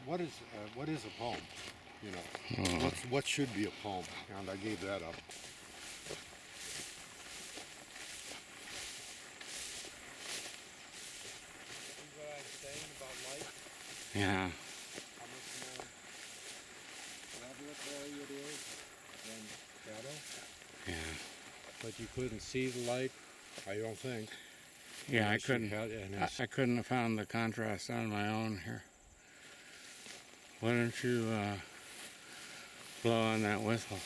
what is a poem? You know, what should be a poem? And I gave that up. See what I'm saying about light? Yeah. How much more laboratory it is than shadow? Yeah. But you couldn't see the light, I don't think. Yeah, I Unless couldn't have found the contrast on my own here. Why don't you blow on that whistle?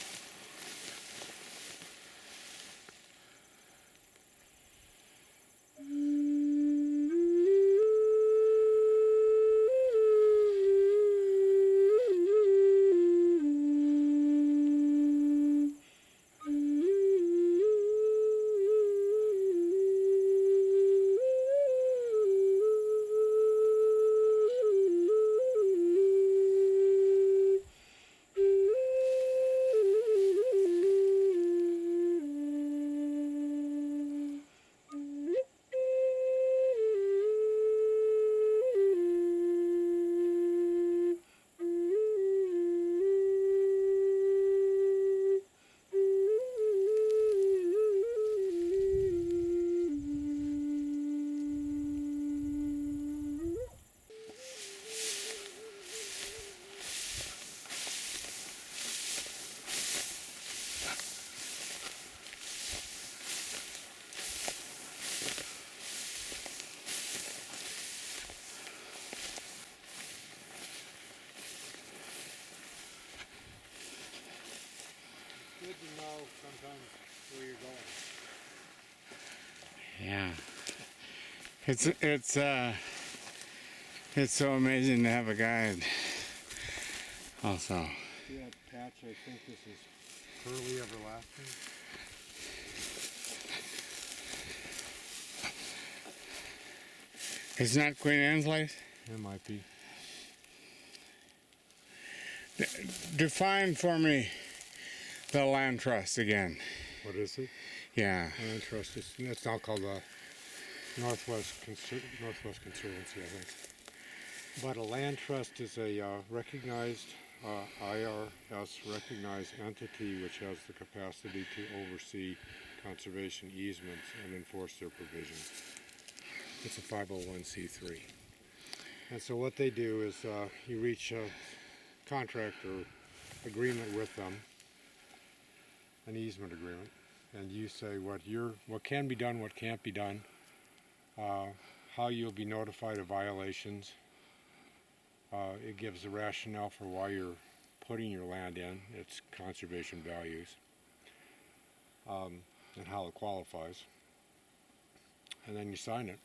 good to know sometimes where you're going. Yeah. It's so amazing to have a guide. Also. See that patch? I think this is curly everlasting. It's not Queen Anne's lace? It might be. Define for me the land trust again. What is it? Yeah. Land trust is, it's now called the Northwest Conservancy, I think. But a land trust is a recognized IRS recognized entity which has the capacity to oversee conservation easements and enforce their provisions. It's a 501c3. And so what they do is you reach a contract or agreement with them, an easement agreement, and you say what can be done, what can't be done, how you'll be notified of violations. It gives a rationale for why you're putting your land in, its conservation values, and how it qualifies. And then you sign it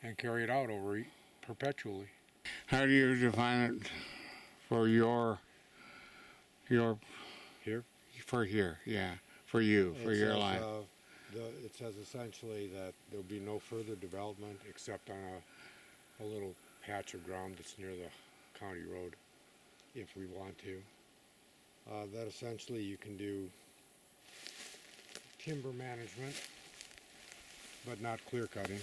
and carry it out over perpetually. How do you define it for your Here? for here? Yeah, for you, for your life. It says essentially that there'll be no further development except on a little patch of ground that's near the county road, if we want to. That essentially you can do timber management, but not clear cutting.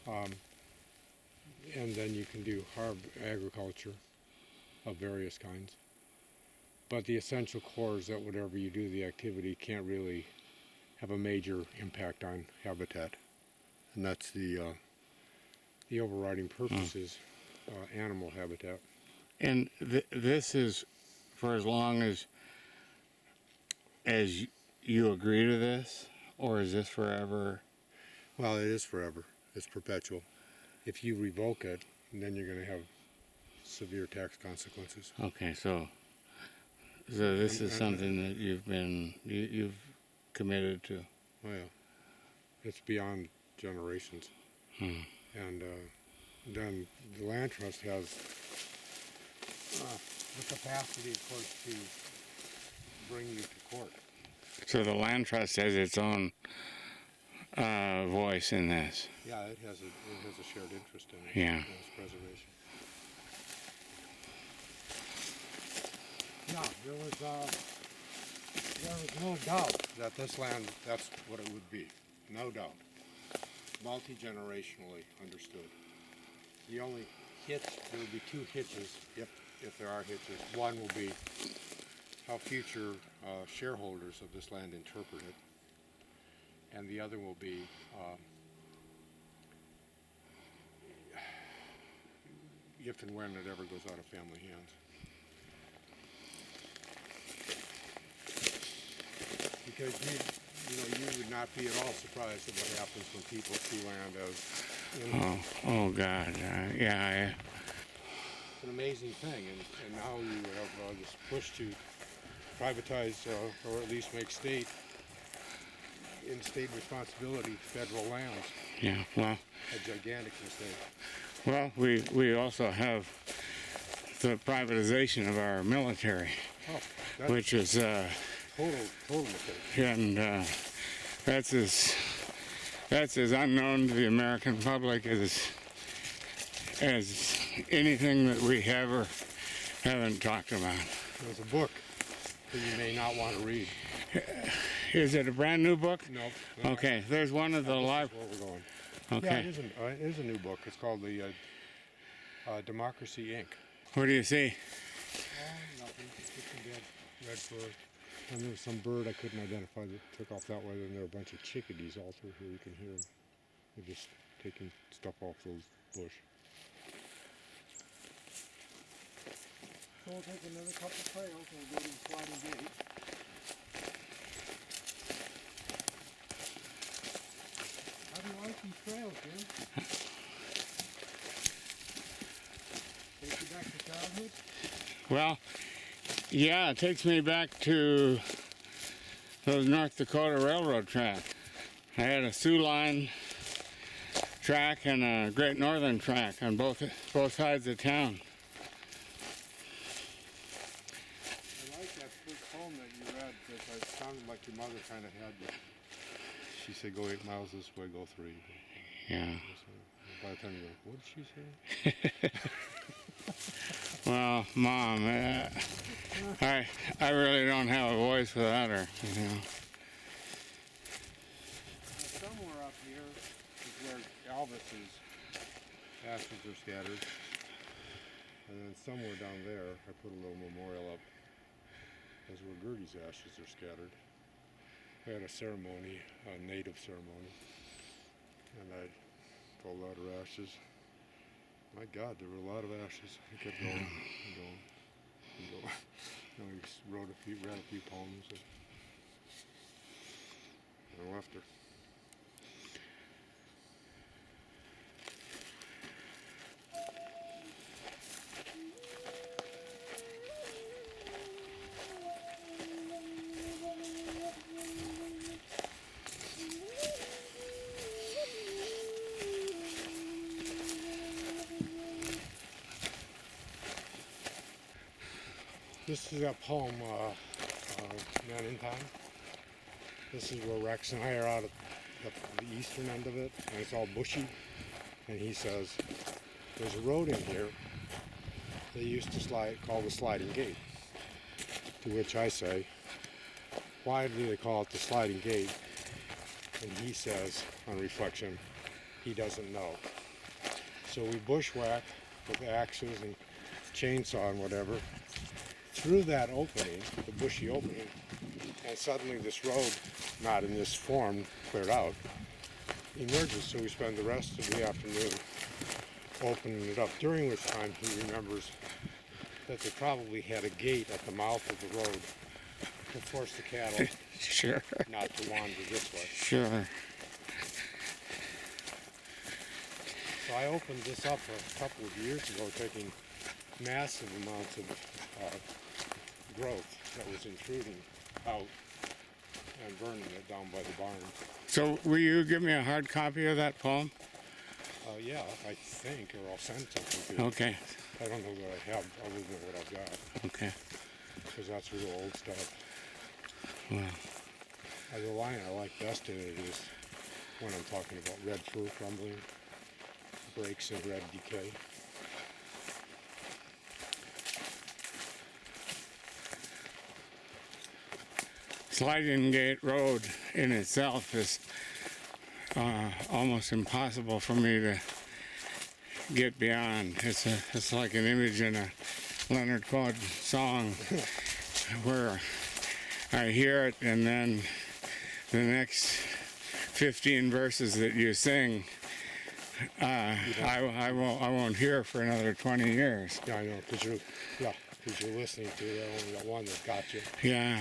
And then you can do agriculture of various kinds. But the essential core is that whatever you do, the activity can't really have a major impact on habitat. And that's the overriding purpose is animal habitat. And this is for as long as you agree to this, or is this forever? Well, it is forever. It's perpetual. If you revoke it, then you're going to have severe tax consequences. Okay, so this is something that you've committed to. Oh yeah, it's beyond generations. And then the land trust has the capacity, of course, to bring you to court. So the land trust has its own voice in this. Yeah, it has a shared interest in it. Yeah. In its preservation. Yeah, there was no doubt that this land, that's what it would be. No doubt. Multi-generationally understood. The only hitch, there will be two hitches, if there are hitches. One will be how future shareholders of this land interpret it, and the other will be if and when it ever goes out of family hands. Because you would not be at all surprised at what happens when people see land as Oh God, yeah. it's an amazing thing, and now you have this push to privatize or at least make state responsibility federal lands. Yeah, well, A gigantic mistake. well, we also have the privatization of our military, Oh, that's which is total mistake. and that's as unknown to the American public as anything that we have or haven't talked about. There's a book that you may not want to read. Is it a brand new book? No. Okay, there's one of the live. Where we're going. Okay, Yeah, it is a new book. It's called the Democracy Inc. what do you see? Oh, nothing. Just some dead red fur. And there was some bird I couldn't identify that took off that way. And there are a bunch of chickadees all through here. You can hear them. They're just taking stuff off those bush. So we'll take another couple trails and we'll go to the sliding gate. How do you like these trails, Jim? Take you back to childhood? Well, yeah, it takes me back to those North Dakota Railroad track. I had a Sioux Line track and a Great Northern track on both sides of town. I like that first poem that you read because it sounded like your mother kind of had you. She said, go 8 miles this way, go 3. Yeah. By the time you go, what did she say? Well, Mom, I really don't have a voice without her, you know. Somewhere up here is where Elvis's ashes are scattered. And then somewhere down there, I put a little memorial up. That's where Gertie's ashes are scattered. We had a ceremony, a native ceremony. And I pulled out her ashes. My God, there were a lot of ashes. He kept going and going and going. And we read a few poems and I left her. This is a poem, Man in Time. This is where Rex and I are out at the eastern end of it, and it's all bushy. And he says, there's a road in here they used to call the sliding gate. To which I say, why do they call it the sliding gate? And he says, on reflection, he doesn't know. So we bushwhack with axes and chainsaw and whatever through that opening, the bushy opening, and suddenly this road, not in this form, cleared out, emerges. So we spend the rest of the afternoon opening it up, during which time he remembers that they probably had a gate at the mouth of the road to force the cattle Sure. not to wander this way. Sure. So I opened this up a couple of years ago, taking massive amounts of growth that was intruding out and burning it down by the barn. So will you give me a hard copy of that poem? Yeah, I think, or I'll send something to you. Okay. I don't know what I have other than what I've got, Okay. because that's real old stuff. Well, The line I like best in it is when I'm talking about red fur crumbling, breaks in red decay. Sliding Gate Road in itself is almost impossible for me to get beyond. It's like an image in a Leonard Cohen song where I hear it, and then the next 15 verses that you sing, I won't hear for another 20 years. Yeah, I know, because you're listening to the only one that got you. Yeah.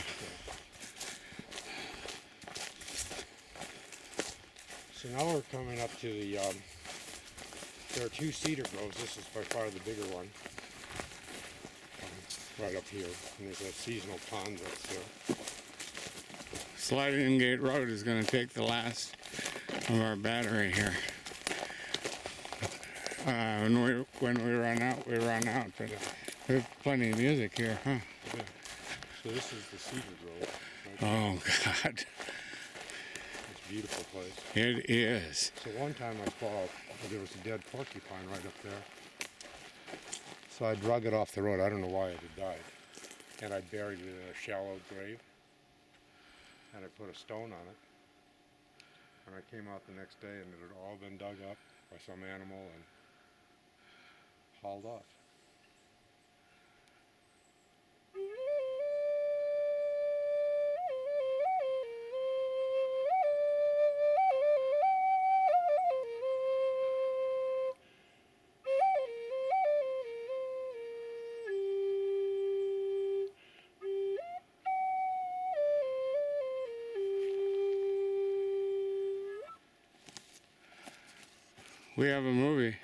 So now we're coming up to the, there are 2 cedar groves. This is by far the bigger one, right up here. And there's a seasonal pond that's there. Sliding Gate Road is going to take the last of our battery here. When we run out, we run out. But we have plenty of music here, huh? Yeah. So this is the cedar grove. Right? Oh, God. It's a beautiful place. It is. So one time I saw there was a dead porcupine right up there. So I drug it off the road. I don't know why it had died. And I buried it in a shallow grave. And I put a stone on it. And I came out the next day and it had all been dug up by some animal and hauled off. We have a movie.